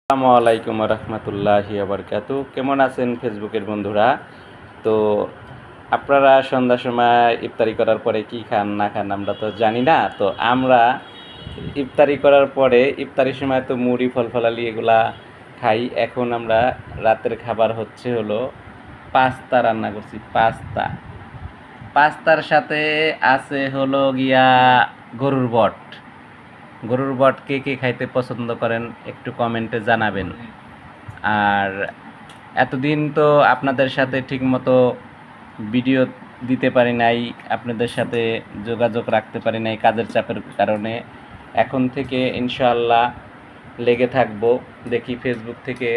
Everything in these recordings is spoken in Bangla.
আসসালামু আলাইকুম রহমতুল্লাহি বারকাতু। কেমন আছেন ফেসবুকের বন্ধুরা? তো আপনারা সন্ধ্যার সময় ইফতারি করার পরে কি খান না খান আমরা তো জানি না। তো আমরা ইফতারি করার পরে ইফতারির সময় তো মুড়ি ফলফলালি এগুলা খাই। এখন আমরা রাতের খাবার হলো পাস্তা রান্না করছি। পাস্তার সাথে আছে হলো গিয়া গরুর বট। গরুর বট কে কে খাইতে পছন্দ করেন একটু কমেন্টে জানাবেন। আর এতদিন তো আপনাদের সাথে ঠিকমতো ভিডিও দিতে পারি নাই, আপনাদের সাথে যোগাযোগ রাখতে পারি নাই কাজের চাপের কারণে। এখন থেকে ইনশাআল্লাহ লেগে থাকবো, দেখি ফেসবুক থেকে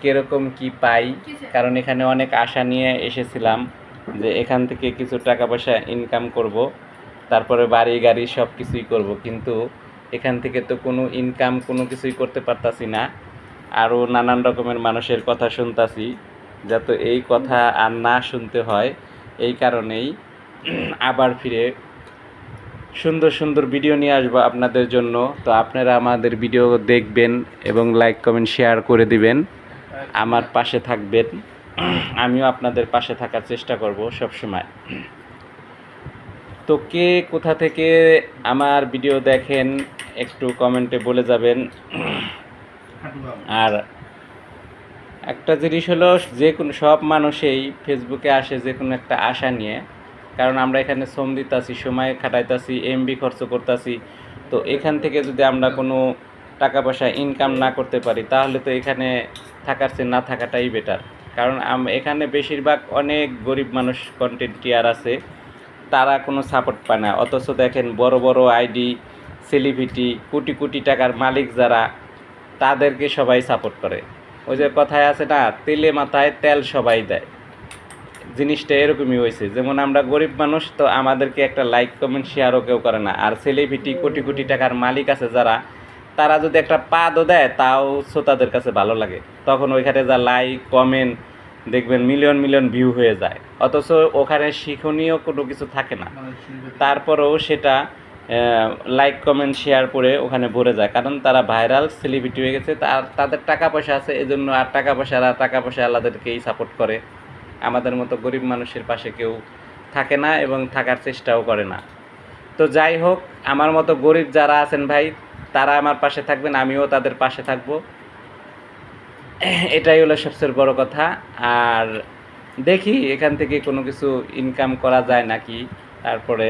কীরকম কি পাই। কারণ এখানে অনেক আশা নিয়ে এসেছিলাম যে এখান থেকে কিছু টাকা পয়সা ইনকাম করব, তারপরে বাড়ি গাড়ি সব কিছুই করব, কিন্তু এখান থেকে তো কোনো ইনকাম কোনো কিছুই করতে পারতাছি না। আরও নানান রকমের মানুষের কথা শুনতাছি, যাতে এই কথা আর না শুনতে হয় এই কারণেই আবার ফিরে সুন্দর সুন্দর ভিডিও নিয়ে আসবো আপনাদের জন্য। তো আপনারা আমাদের ভিডিও দেখবেন এবং লাইক কমেন্ট শেয়ার করে দিবেন, আমার পাশে থাকবেন। আমিও আপনাদের পাশে থাকার চেষ্টা করব সব সময়। তো কে কোথা থেকে আমার ভিডিও দেখেন একটু কমেন্টে বলে যাবেন। আর একটা জিনিস হলো, যে কোনো সব মানুষই ফেসবুকে আসে যে কোনো একটা আশা নিয়ে, কারণ আমরা এখানে শ্রম দিতেছি, সময় খাটাইতেছি, এমবি খরচ করতেছি। তো এখান থেকে যদি আমরা কোনো টাকা পয়সা ইনকাম না করতে পারি তাহলে তো এখানে থাকার চেয়ে না থাকাটাই বেটার। কারণ এখানে বেশিরভাগ অনেক গরিব মানুষ কন্টেন্ট ক্রিয়েটর আছে, তারা কোনো সাপোর্ট পায় না। অথচ দেখেন বড় বড় আইডি, সেলিব্রিটি, কোটি কোটি টাকার মালিক যারা, তাদেরকে সবাই সাপোর্ট করে। ওই যে কথায় আছে না, তেলে মাথায় তেল সবাই দেয়, জিনিসটা এরকমই হয়েছে। যেমন আমরা গরিব মানুষ, তো আমাদেরকে একটা লাইক কমেন্ট শেয়ারও কেউ করে না। আর সেলিব্রিটি, কোটি কোটি টাকার মালিক আছে যারা, তারা যদি একটা পাদও দেয় তাও শ্রোতাদের কাছে ভালো লাগে, তখন ওইখানে যা লাইক কমেন্ট দেখবেন মিলিয়ন মিলিয়ন ভিউ হয়ে যায়। অথচ ওখানে শিক্ষণীয় কোনো কিছু থাকে না, তারপরেও সেটা লাইক কমেন্ট শেয়ার করে ওখানে ভরে যায়, কারণ তারা ভাইরাল সেলিব্রিটি হয়ে গেছে, তাদের টাকা পয়সা আছে এজন্য। আর টাকা পয়সা আল্লাহদেরকেই সাপোর্ট করে, আমাদের মতো গরিব মানুষের পাশে কেউ থাকে না এবং থাকার চেষ্টাও করে না। তো যাই হোক, আমার মতো গরিব যারা আছেন ভাই, তারা আমার পাশে থাকবেন, আমিও তাদের পাশে থাকবো, এটাই হলো সবচেয়ে বড় কথা। আর দেখি এখান থেকে কোনো কিছু ইনকাম করা যায় নাকি, তারপরে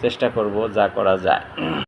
চেষ্টা করব যা করা যায়।